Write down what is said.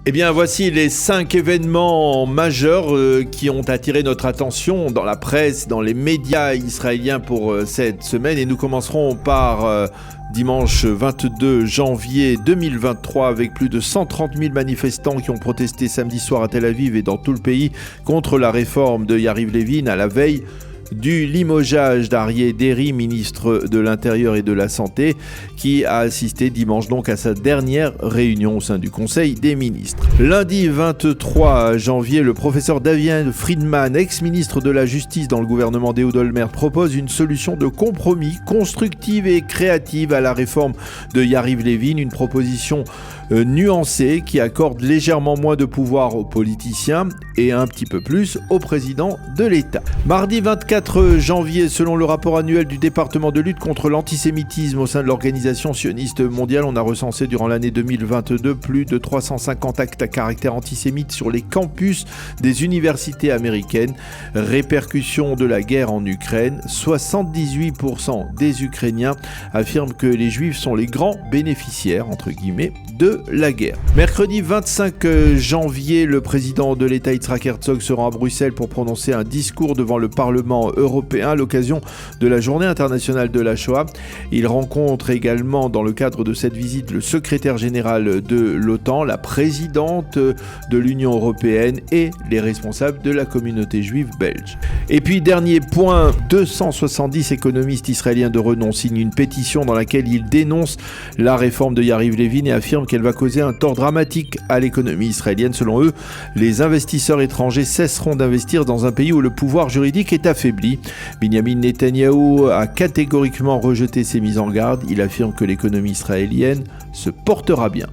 Eh bien, voici les 5 événements majeurs qui ont attiré notre attention dans la presse, dans les médias israéliens pour cette semaine. Et nous commencerons par dimanche 22 janvier 2023 avec plus de 130 000 manifestants qui ont protesté samedi soir à Tel Aviv et dans tout le pays contre la réforme de Yariv Levin à la veille du limogeage d'Aryeh Deri, ministre de l'Intérieur et de la Santé, qui a assisté dimanche donc à sa dernière réunion au sein du Conseil des ministres. Lundi 23 janvier, le professeur David Friedman, ex-ministre de la Justice dans le gouvernement d'Ehud Olmert, propose une solution de compromis constructive et créative à la réforme de Yariv Levin, une proposition nuancée qui accorde légèrement moins de pouvoir aux politiciens et un petit peu plus au président de l'État. Mardi 24 janvier, selon le rapport annuel du département de lutte contre l'antisémitisme au sein de l'Organisation sioniste mondiale, on a recensé durant l'année 2022 plus de 350 actes à caractère antisémite sur les campus des universités américaines. Répercussion de la guerre en Ukraine, 78% des Ukrainiens affirment que les Juifs sont les grands bénéficiaires, entre guillemets, de la guerre. Mercredi 25 janvier, le président de l'État Yitzhak Herzog se rend à Bruxelles pour prononcer un discours devant le Parlement européen à l'occasion de la Journée internationale de la Shoah. Il rencontre également dans le cadre de cette visite le secrétaire général de l'OTAN, la présidente de l'Union européenne et les responsables de la communauté juive belge. Et puis dernier point, 270 économistes israéliens de renom signent une pétition dans laquelle ils dénoncent la réforme de Yariv Levin et affirment qu'elle va causer un tort dramatique à l'économie israélienne. Selon eux, les investisseurs étrangers cesseront d'investir dans un pays où le pouvoir juridique est affaibli. Binyamin Netanyahou a catégoriquement rejeté ces mises en garde. Il affirme que l'économie israélienne se portera bien.